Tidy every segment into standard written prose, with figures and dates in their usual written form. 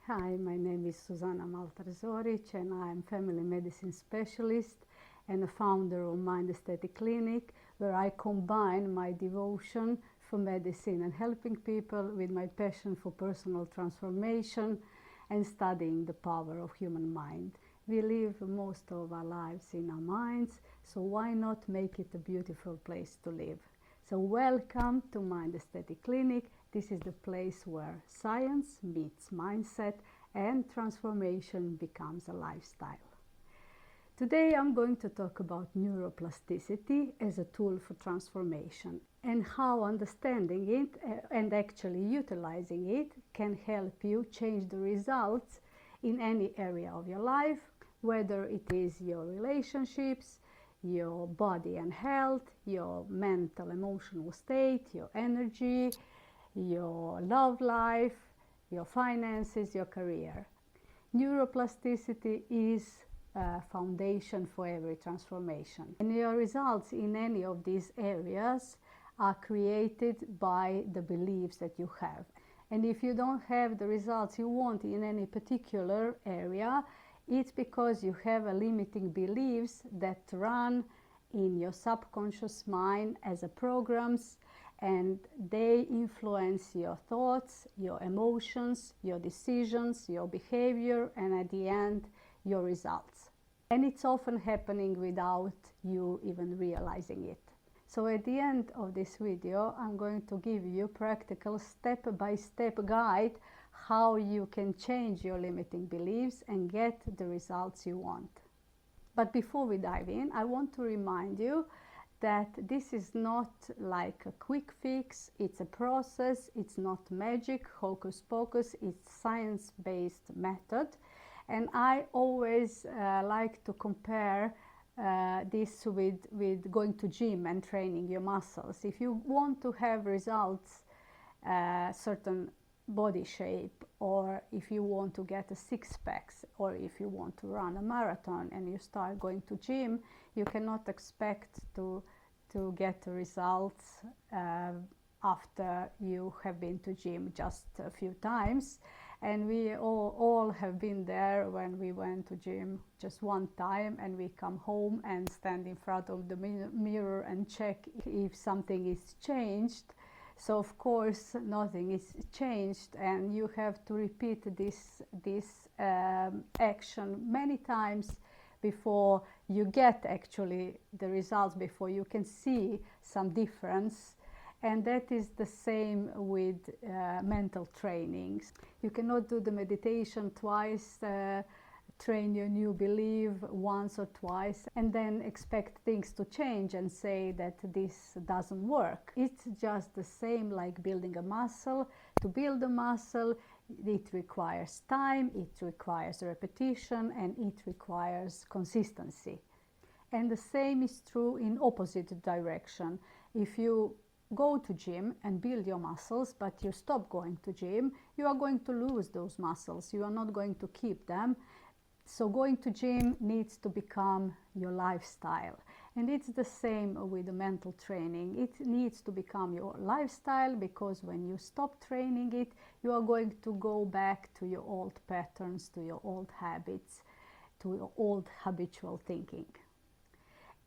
Hi, my name is Susanna Maltar-Zoric and I am family medicine specialist and a founder of Mind Esthetic Clinic, where I combine my devotion for medicine and helping people with my passion for personal transformation and studying the power of human mind. We live most of our lives in our minds, so why not make it a beautiful place to live? So welcome to Mind Esthetic Clinic. This is the place where science meets mindset and transformation becomes a lifestyle. Today I'm going to talk about neuroplasticity as a tool for transformation and how understanding it and actually utilizing it can help you change the results in any area of your life, whether it is your relationships, your body and health, your mental, emotional state, your energy, your love life, your finances, your career. Neuroplasticity is a foundation for every transformation. And your results in any of these areas are created by the beliefs that you have. And if you don't have the results you want in any particular area, it's because you have a limiting beliefs that run in your subconscious mind as a programs, and they influence your thoughts, your emotions, your decisions, your behavior, and at the end, your results. And it's often happening without you even realizing it. So at the end of this video, I'm going to give you practical step-by-step guide how you can change your limiting beliefs and get the results you want. But before we dive in, I want to remind you that this is not like a quick fix, it's a process, it's not magic, hocus pocus, it's science-based method. And I always like to compare this with going to gym and training your muscles. If you want to have results, certain body shape, or if you want to get a six-pack, or if you want to run a marathon and you start going to gym, you cannot expect to get the results after you have been to gym just a few times. And we all have been there when we went to gym just one time and we come home and stand in front of the mirror and check if something is changed. So of course nothing is changed, and you have to repeat this action many times before you get actually the results, before you can see some difference. And that is the same with mental trainings. You cannot do the meditation twice, train your new belief once or twice, and then expect things to change and say that this doesn't work. It's just the same like building a muscle. To build a muscle, it requires time, it requires repetition, and it requires consistency. And the same is true in opposite direction. If you go to gym and build your muscles, but you stop going to gym, you are going to lose those muscles. You are not going to keep them. So going to gym needs to become your lifestyle. And it's the same with the mental training. It needs to become your lifestyle, because when you stop training it, you are going to go back to your old patterns, to your old habits, to your old habitual thinking.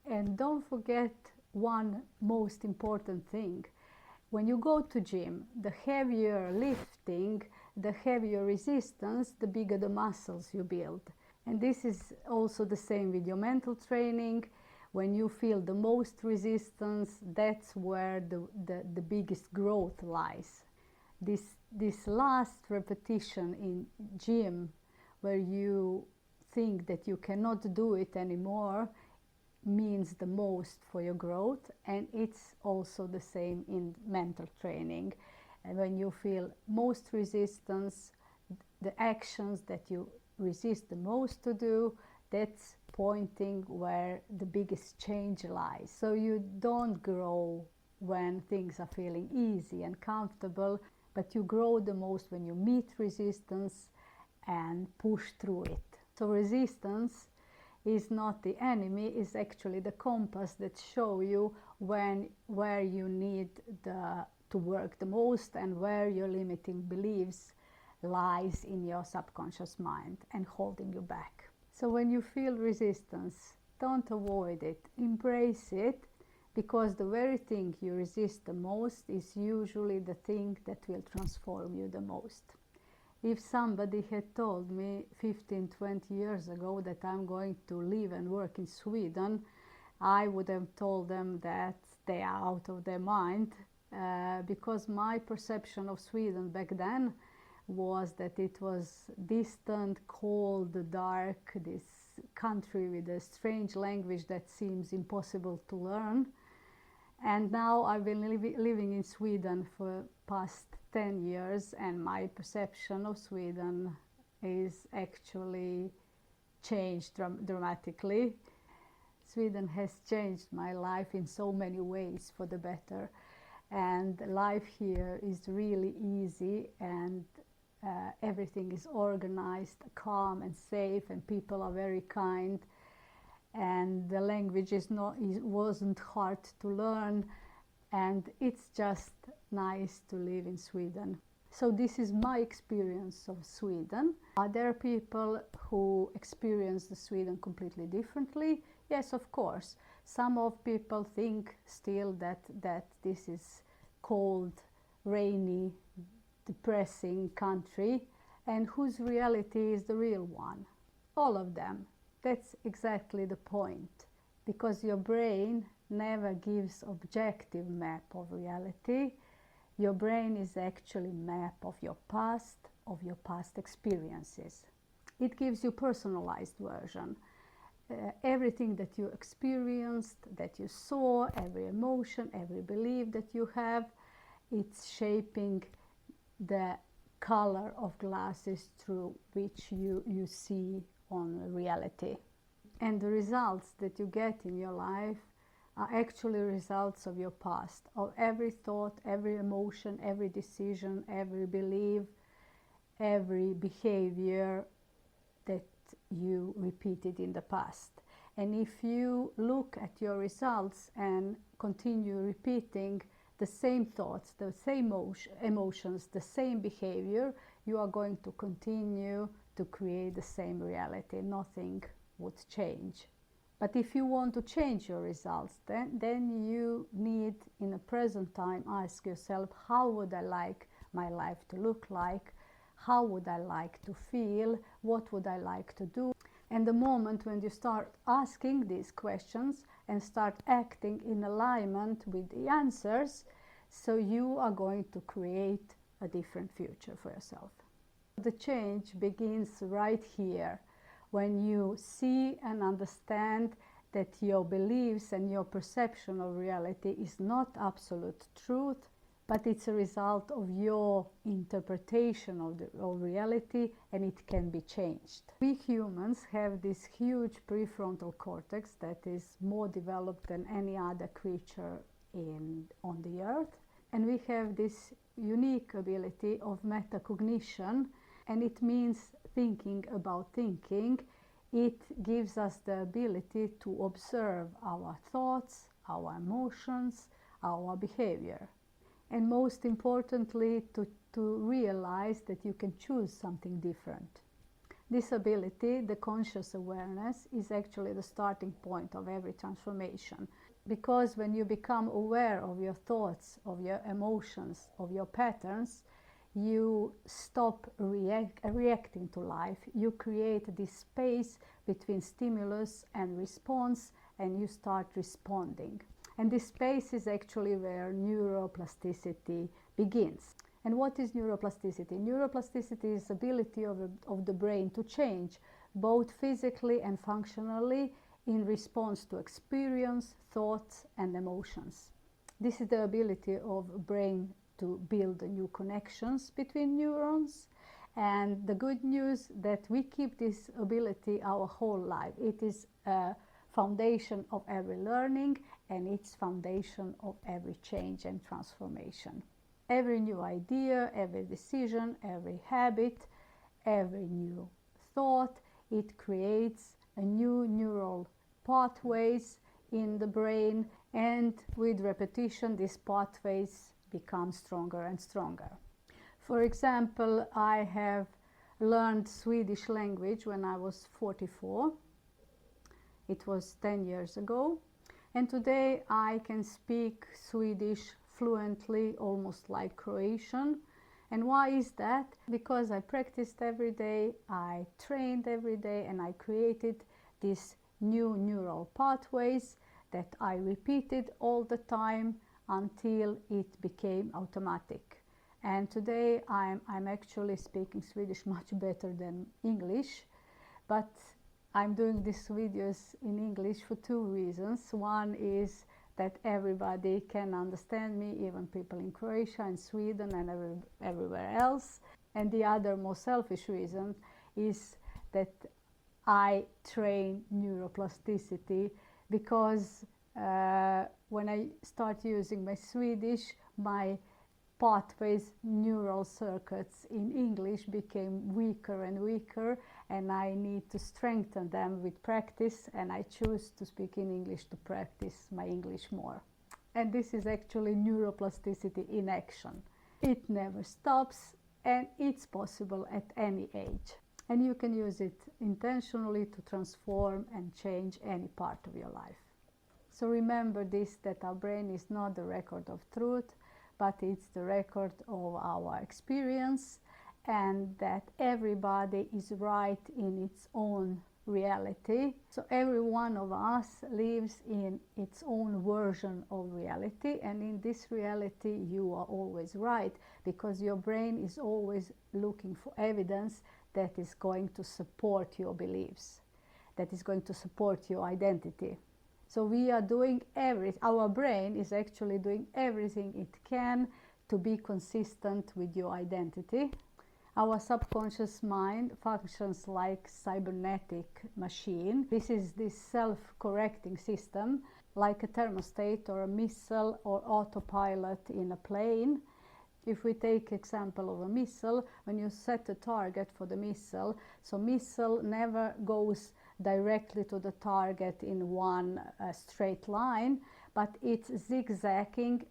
And don't forget one most important thing. When you go to gym, the heavier lifting, the heavier resistance, the bigger the muscles you build. And this is also the same with your mental training. When you feel the most resistance, that's where the biggest growth lies. This last repetition in gym, where you think that you cannot do it anymore, means the most for your growth. And it's also the same in mental training. And when you feel most resistance, the actions that you resist the most to do, that's pointing where the biggest change lies. So you don't grow when things are feeling easy and comfortable, but you grow the most when you meet resistance and push through it. So resistance is not the enemy, is actually the compass that shows you where you need to work the most and where your limiting beliefs lies in your subconscious mind and holding you back. So when you feel resistance, don't avoid it, embrace it, because the very thing you resist the most is usually the thing that will transform you the most. If somebody had told me 15-20 years ago that I'm going to live and work in Sweden, I would have told them that they are out of their mind, because my perception of Sweden back then was that it was distant, cold, dark, this country with a strange language that seems impossible to learn. And now I've been living in Sweden for past 10 years, and my perception of Sweden is actually changed dramatically. Sweden has changed my life in so many ways for the better, and life here is really easy, and everything is organized, calm and safe, and people are very kind, and the language wasn't hard to learn, and it's just nice to live in Sweden. So this is my experience of Sweden. Are there people who experience the Sweden completely differently? Yes, of course. Some of people think still that this is cold, rainy, depressing country, and whose reality is the real one. All of them. That's exactly the point, because your brain never gives objective map of reality. Your brain is actually map of your past experiences. It gives you personalized version. Everything that you experienced, that you saw, every emotion, every belief that you have, it's shaping the color of glasses through which you see on reality. And the results that you get in your life are actually results of your past, of every thought, every emotion, every decision, every belief, every behavior that you repeated in the past. And if you look at your results and continue repeating the same thoughts, the same emotions, the same behavior, you are going to continue to create the same reality. Nothing would change. But if you want to change your results, then you need, in the present time, ask yourself, how would I like my life to look like? How would I like to feel? What would I like to do? And the moment when you start asking these questions and start acting in alignment with the answers, so you are going to create a different future for yourself. The change begins right here, when you see and understand that your beliefs and your perception of reality is not absolute truth, but it's a result of your interpretation of reality, and it can be changed. We humans have this huge prefrontal cortex that is more developed than any other creature on the earth, and we have this unique ability of metacognition, and it means thinking about thinking. It gives us the ability to observe our thoughts, our emotions, our behavior. And most importantly, to realize that you can choose something different. This ability, the conscious awareness, is actually the starting point of every transformation. Because when you become aware of your thoughts, of your emotions, of your patterns, you stop reacting to life. You create this space between stimulus and response, and you start responding. And this space is actually where neuroplasticity begins. And what is neuroplasticity? Neuroplasticity is the ability of the brain to change, both physically and functionally, in response to experience, thoughts, and emotions. This is the ability of brain to build new connections between neurons. And the good news that we keep this ability our whole life. It is a foundation of every learning, and it's foundation of every change and transformation. Every new idea, every decision, every habit, every new thought, it creates a new neural pathways in the brain, and with repetition these pathways become stronger and stronger. For example, I have learned Swedish language when I was 44. It was 10 years ago. And today I can speak Swedish fluently, almost like Croatian. And why is that? Because I practiced every day, I trained every day, and I created these new neural pathways that I repeated all the time until it became automatic. And today I'm actually speaking Swedish much better than English, but I'm doing these videos in English for two reasons. One is that everybody can understand me, even people in Croatia and Sweden and everywhere else. And the other more selfish reason is that I train neuroplasticity, because when I start using my Swedish, my pathways, neural circuits in English became weaker and weaker, and I need to strengthen them with practice, and I choose to speak in English to practice my English more. And this is actually neuroplasticity in action. It never stops, and it's possible at any age. And you can use it intentionally to transform and change any part of your life. So remember this, that our brain is not the record of truth, but it's the record of our experience, and that everybody is right in its own reality. So every one of us lives in its own version of reality, and in this reality you are always right, because your brain is always looking for evidence that is going to support your beliefs, that is going to support your identity. So we are doing our brain is actually doing everything it can to be consistent with your identity. Our subconscious mind functions like cybernetic machine. This is this self-correcting system, like a thermostat or a missile or autopilot in a plane. If we take example of a missile, when you set a target for the missile, so missile never goes directly to the target in one straight line, but it's zigzagging,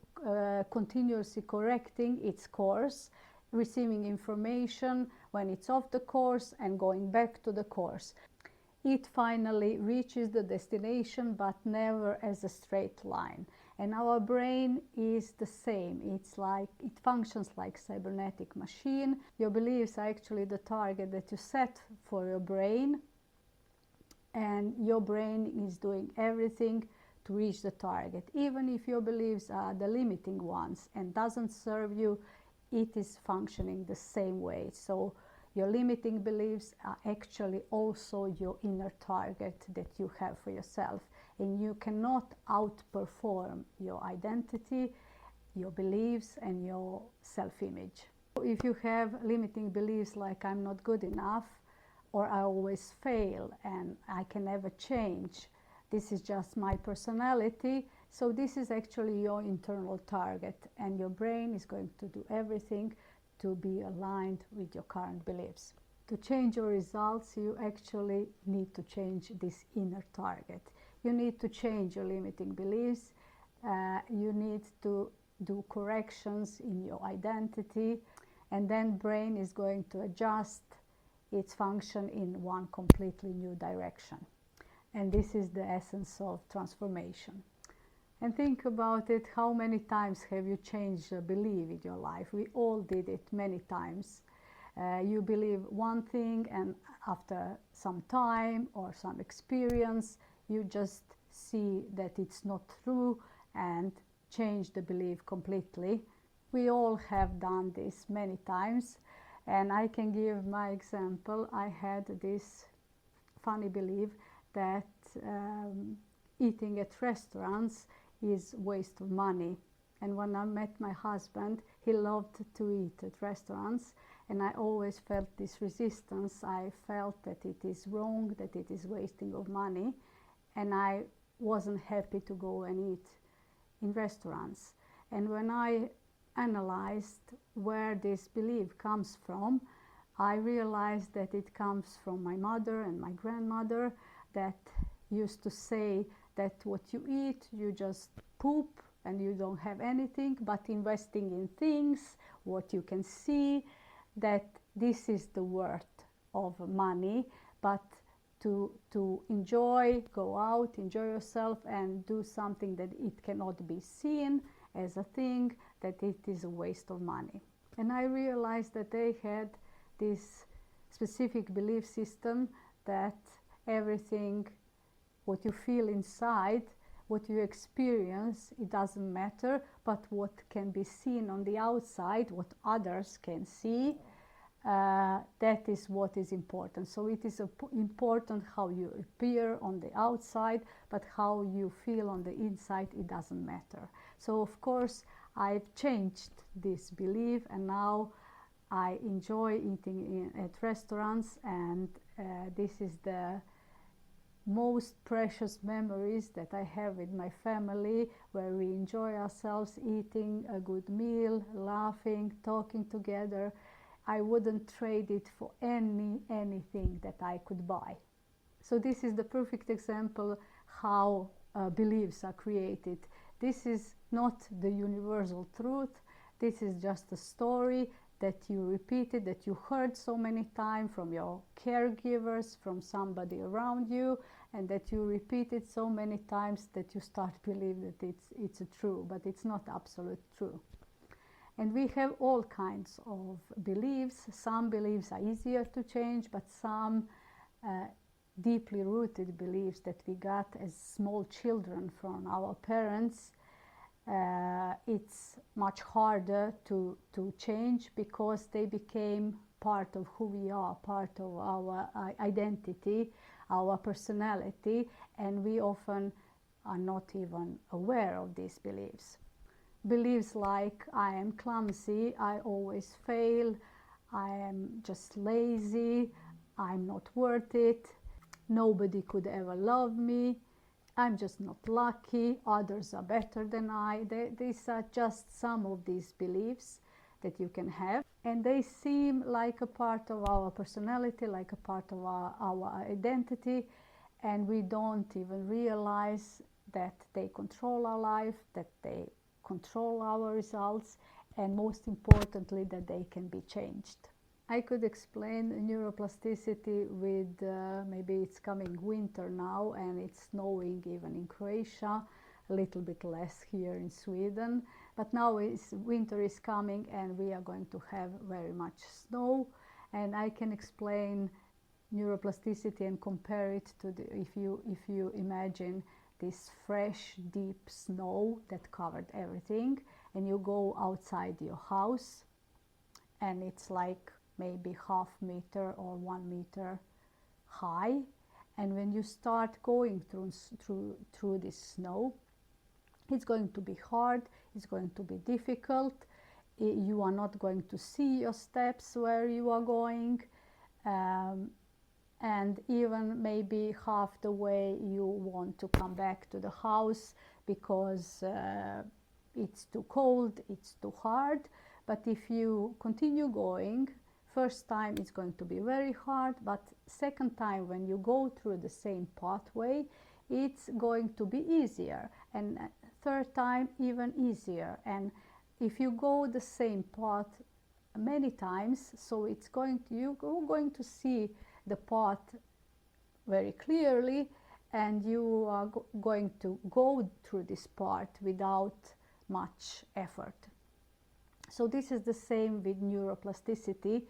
continuously correcting its course, receiving information when it's off the course and going back to the course. It finally reaches the destination, but never as a straight line. And our brain is the same. It functions like cybernetic machine. Your beliefs are actually the target that you set for your brain, and your brain is doing everything to reach the target. Even if your beliefs are the limiting ones and doesn't serve you, it is functioning the same way. So your limiting beliefs are actually also your inner target that you have for yourself, and you cannot outperform your identity, your beliefs, and your self-image. If you have limiting beliefs like I'm not good enough, or I always fail and I can never change, this is just my personality, so this is actually your internal target, and your brain is going to do everything to be aligned with your current beliefs. To change your results, you actually need to change this inner target. You need to change your limiting beliefs. You need to do corrections in your identity, and then brain is going to adjust its function in one completely new direction. And this is the essence of transformation. And think about it, how many times have you changed a belief in your life? We all did it many times. You believe one thing, and after some time or some experience, you just see that it's not true and change the belief completely. We all have done this many times, and I can give my example. I had this funny belief that eating at restaurants is waste of money. And when I met my husband, he loved to eat at restaurants, and I always felt this resistance. I felt that it is wrong, that it is wasting of money, and I wasn't happy to go and eat in restaurants. And when I analyzed where this belief comes from, I realized that it comes from my mother and my grandmother, that used to say that what you eat, you just poop and you don't have anything, but investing in things what you can see, that this is the worth of money, but to enjoy, go out, enjoy yourself, and do something that it cannot be seen as a thing, that it is a waste of money. And I realized that they had this specific belief system that everything, what you feel inside, what you experience, it doesn't matter, but what can be seen on the outside, what others can see, that is what is important. So it is important how you appear on the outside, but how you feel on the inside, it doesn't matter. So of course I've changed this belief, and now I enjoy eating at restaurants, and this is the most precious memories that I have with my family, where we enjoy ourselves eating a good meal, laughing, talking together. I wouldn't trade it for anything that I could buy. So this is the perfect example how beliefs are created. This is not the universal truth. This is just a story that you repeated, that you heard so many times from your caregivers, from somebody around you, and that you repeat it so many times that you start to believe that it's true, but it's not absolute true. And we have all kinds of beliefs. Some beliefs are easier to change, but some deeply rooted beliefs that we got as small children from our parents, it's much harder to change, because they became part of who we are, part of our identity, our personality, and we often are not even aware of these beliefs. Beliefs like I am clumsy, I always fail, I am just lazy, I'm not worth it, nobody could ever love me, I'm just not lucky, others are better than I. These are just some of these beliefs that you can have, and they seem like a part of our personality, like a part of our identity, and we don't even realize that they control our life, that they control our results, and most importantly, that they can be changed. I could explain neuroplasticity with maybe it's coming winter now, and it's snowing even in Croatia, a little bit less here in Sweden, but now winter is coming and we are going to have very much snow, and I can explain neuroplasticity and compare it to if you imagine this fresh, deep snow that covered everything, and you go outside your house, and it's like maybe ½ meter or 1 meter high, and when you start going through this snow, it's going to be hard, it's going to be difficult, you are not going to see your steps where you are going, and even maybe half the way you want to come back to the house because it's too cold, it's too hard. But if you continue going, first time it's going to be very hard, but second time when you go through the same pathway, it's going to be easier, and third time even easier. And if you go the same path many times, so it's going to, you're going to see the path very clearly, and you are going to go through this part without much effort. So this is the same with neuroplasticity.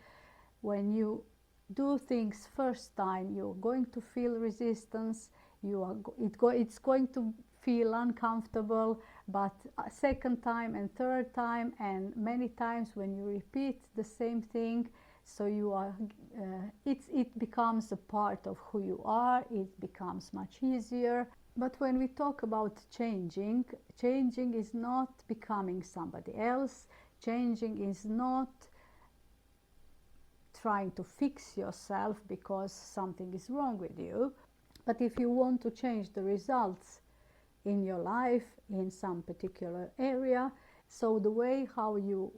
When you do things first time, you're going to feel resistance, it's going to feel uncomfortable, but second time and third time and many times when you repeat the same thing, so you are it becomes a part of who you are, it becomes much easier. But when we talk about changing is not becoming somebody else, changing is not trying to fix yourself because something is wrong with you. But if you want to change the results in your life in some particular area, so the way how you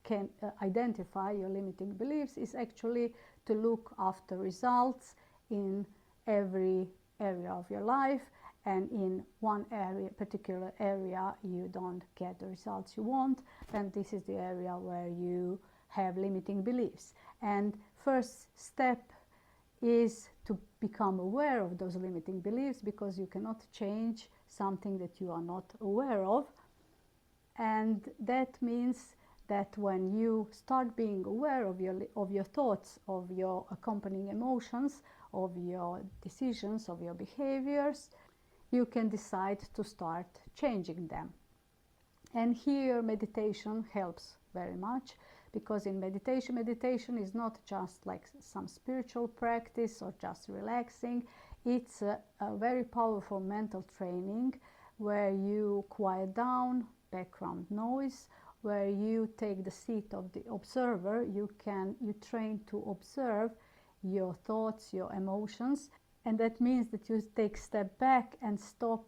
can identify your limiting beliefs is actually to look after results in every area of your life, and in one area, particular area, you don't get the results you want, then this is the area where you have limiting beliefs. And first step is to become aware of those limiting beliefs, because you cannot change something that you are not aware of. And that means that when you start being aware of your thoughts, of your accompanying emotions, of your decisions, of your behaviors, you can decide to start changing them. And here meditation helps very much, because in meditation is not just like some spiritual practice or just relaxing. It's a very powerful mental training where you quiet down background noise, where you take the seat of the observer. You train to observe your thoughts, your emotions, and that means that you take a step back and stop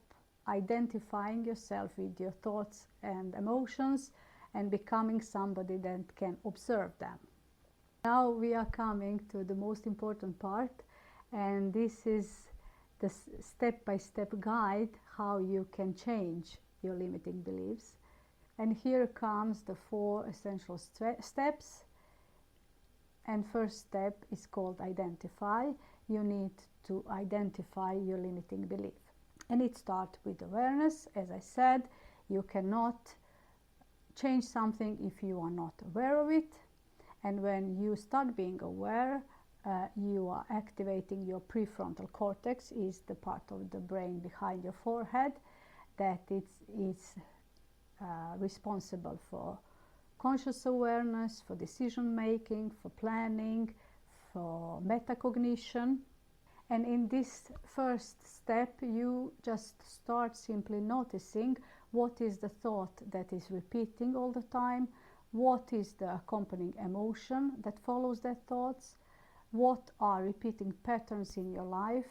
identifying yourself with your thoughts and emotions and becoming somebody that can observe them. Now we are coming to the most important part, and this is the step-by-step guide how you can change your limiting beliefs. And here comes the 4 essential steps. And first step is called identify. You need to identify your limiting belief. And it starts with awareness. As I said, you cannot change something if you are not aware of it. And when you start being aware, you are activating your prefrontal cortex, is the part of the brain behind your forehead that it's responsible for conscious awareness, for decision making, for planning, for metacognition. And in this first step, you just start simply noticing what is the thought that is repeating all the time, what is the accompanying emotion that follows that thoughts, what are repeating patterns in your life,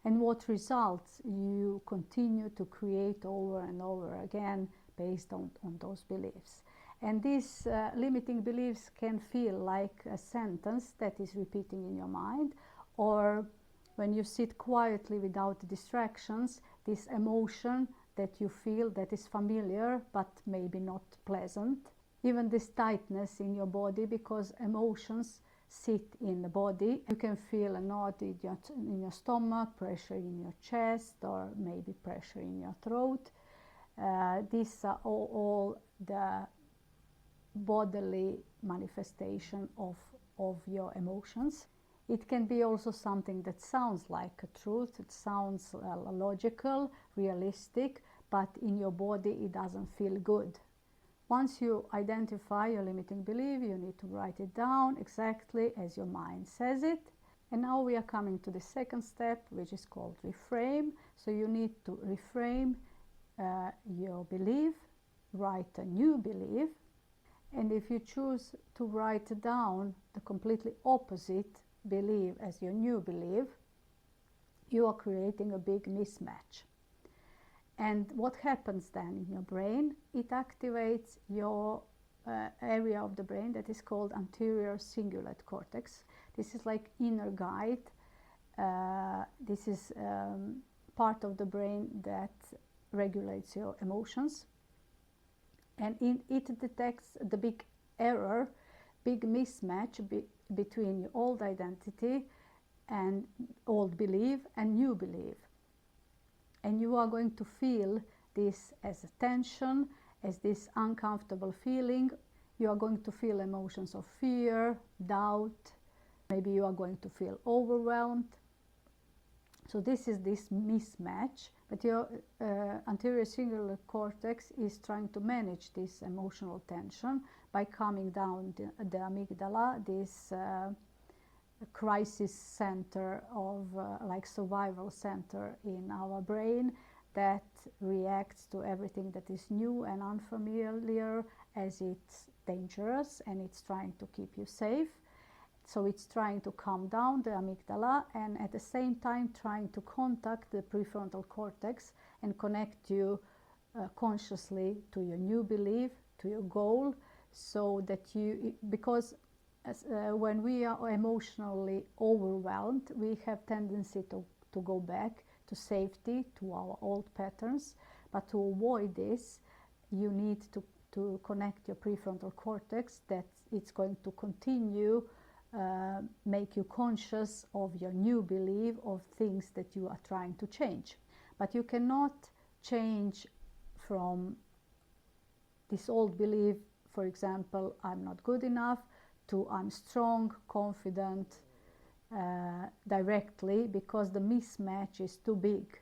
and what results you continue to create over and over again based on those beliefs. And these limiting beliefs can feel like a sentence that is repeating in your mind, or when you sit quietly without distractions, this emotion that you feel that is familiar but maybe not pleasant. Even this tightness in your body, because emotions sit in the body. You can feel a knot in your stomach, pressure in your chest, or maybe pressure in your throat. These are all the bodily manifestation of your emotions. It can be also something that sounds like a truth, it sounds logical, realistic, but in your body it doesn't feel good. Once you identify your limiting belief, you need to write it down exactly as your mind says it. And now we are coming to the second step, which is called reframe. So you need to reframe your belief, write a new belief. And if you choose to write down the completely opposite belief as your new belief, you are creating a big mismatch. And what happens then in your brain? It activates your area of the brain that is called anterior cingulate cortex. This is like inner guide. This is part of the brain that regulates your emotions. And it detects the big error, big mismatch between your old identity and old belief and new belief. And you are going to feel this as a tension, as this uncomfortable feeling. You are going to feel emotions of fear, doubt. Maybe you are going to feel overwhelmed. So this is this mismatch. But your anterior cingulate cortex is trying to manage this emotional tension by calming down the amygdala, this crisis center of like survival center in our brain that reacts to everything that is new and unfamiliar as it's dangerous, and it's trying to keep you safe. So it's trying to calm down the amygdala and at the same time trying to contact the prefrontal cortex and connect you consciously to your new belief, to your goal, so that because when we are emotionally overwhelmed, we have tendency to go back to safety, to our old patterns. But to avoid this, you need to connect your prefrontal cortex, that it's going to continue make you conscious of your new belief, of things that you are trying to change. But you cannot change from this old belief, for example, I'm not good enough, to I'm strong, confident, directly, because the mismatch is too big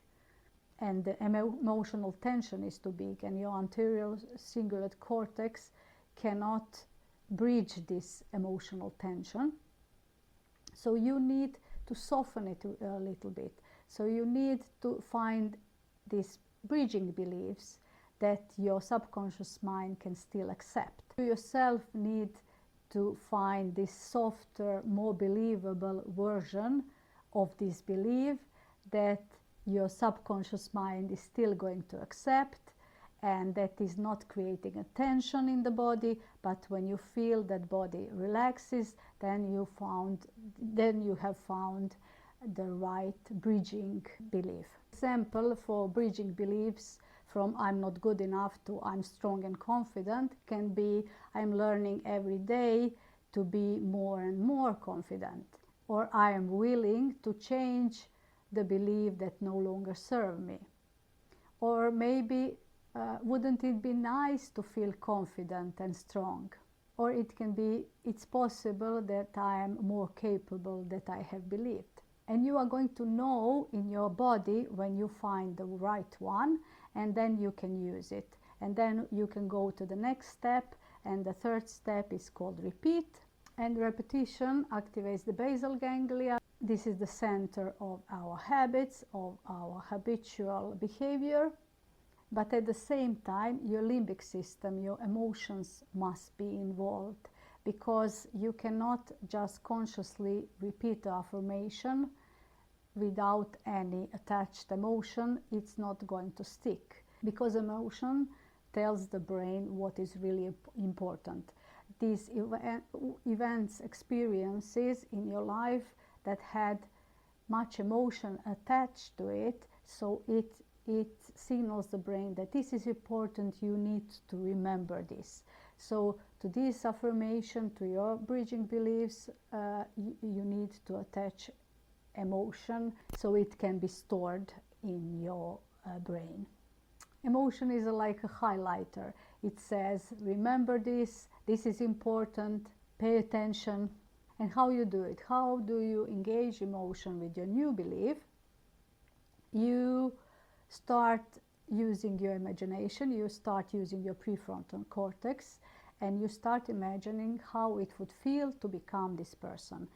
and the emotional tension is too big, and your anterior cingulate cortex cannot bridge this emotional tension. So you need to soften it a little bit. So you need to find these bridging beliefs that your subconscious mind can still accept. You yourself need to find this softer, more believable version of this belief that your subconscious mind is still going to accept, and that is not creating a tension in the body, but when you feel that body relaxes, then you have found the right bridging belief. Example for bridging beliefs from I'm not good enough to I'm strong and confident can be I'm learning every day to be more and more confident, or I am willing to change the belief that no longer serve me. Or maybe wouldn't it be nice to feel confident and strong? Or it can be it's possible that I am more capable than I have believed. And you are going to know in your body when you find the right one, and then you can use it. And then you can go to the next step, and the third step is called repeat. And repetition activates the basal ganglia. This is the center of our habits, of our habitual behavior. But at the same time, your limbic system, your emotions must be involved, because you cannot just consciously repeat the affirmation without any attached emotion. It's not going to stick, because emotion tells the brain what is really important. These events, experiences in your life that had much emotion attached to it, so it signals the brain that this is important, you need to remember this. So to this affirmation, to your bridging beliefs, you need to attach emotion so it can be stored in your brain. Emotion is like a highlighter. It says, remember this, this is important, pay attention. And how you do it? How do you engage emotion with your new belief? You start using your imagination, you start using your prefrontal cortex, and you start imagining how it would feel to become this person,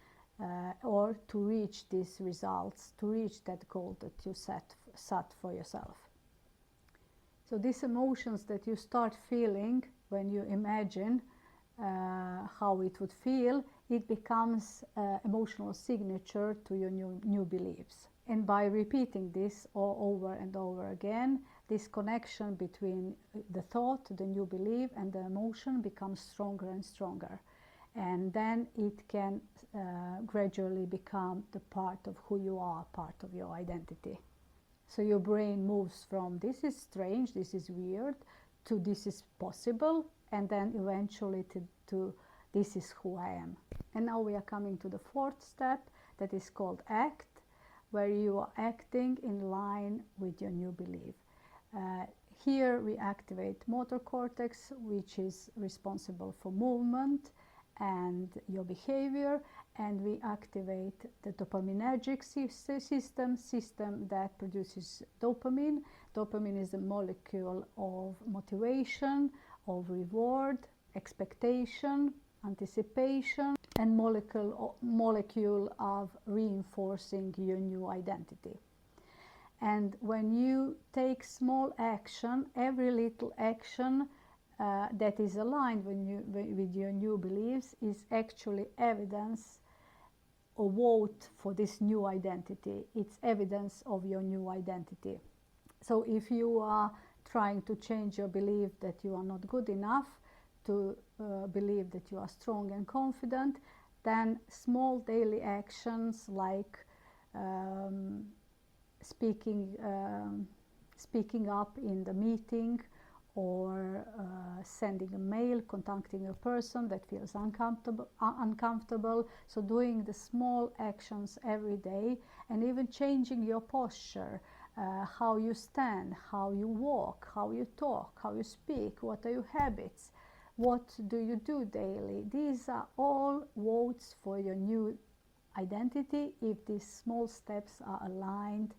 or to reach these results, to reach that goal that you set for yourself. So these emotions that you start feeling when you imagine how it would feel, it becomes emotional signature to your new beliefs. And by repeating this over and over again, this connection between the thought, the new belief, and the emotion becomes stronger and stronger. And then it can gradually become the part of who you are, part of your identity. So your brain moves from this is strange, this is weird, to this is possible, and then eventually to this is who I am. And now we are coming to the fourth step, that is called act, where you are acting in line with your new belief. Here we activate motor cortex, which is responsible for movement and your behavior, and we activate the dopaminergic system that produces dopamine. Dopamine is a molecule of motivation, of reward, expectation, anticipation, and molecule of reinforcing your new identity. And when you take small action, every little action that is aligned with your new beliefs is actually evidence or vote for this new identity. It's evidence of your new identity. So if you are trying to change your belief that you are not good enough to believe that you are strong and confident, then small daily actions like speaking up in the meeting, or sending a mail, contacting a person that feels uncomfortable. So doing the small actions every day, and even changing your posture, how you stand, how you walk, how you talk, how you speak, what are your habits, what do you do daily. These are all votes for your new identity if these small steps are aligned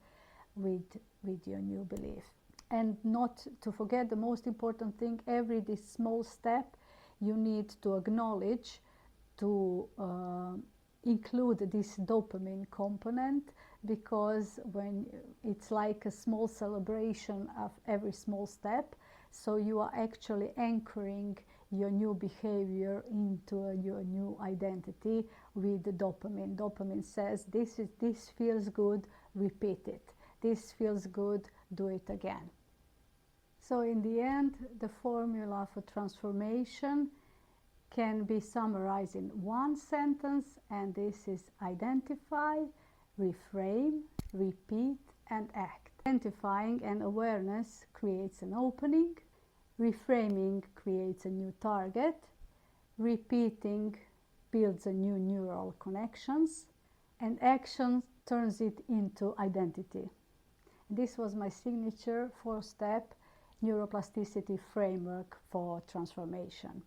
with your new belief. And not to forget the most important thing, every this small step you need to acknowledge, to include this dopamine component, because when it's like a small celebration of every small step, so you are actually anchoring your new behavior into your new identity with the dopamine. Dopamine says this feels good, repeat it. This feels good, do it again. So in the end, the formula for transformation can be summarized in one sentence, and this is identify, reframe, repeat, and act. Identifying and awareness creates an opening, reframing creates a new target, repeating builds a new neural connections, and action turns it into identity. This was my signature 4-step neuroplasticity framework for transformation.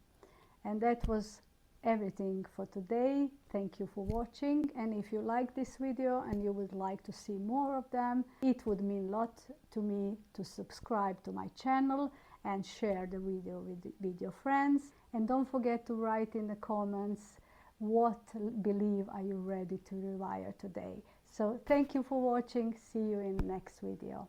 And that was everything for today. Thank you for watching, and if you like this video and you would like to see more of them, it would mean a lot to me to subscribe to my channel and share the video with your friends. And don't forget to write in the comments what belief are you ready to rewire today. So thank you for watching. See you in the next video.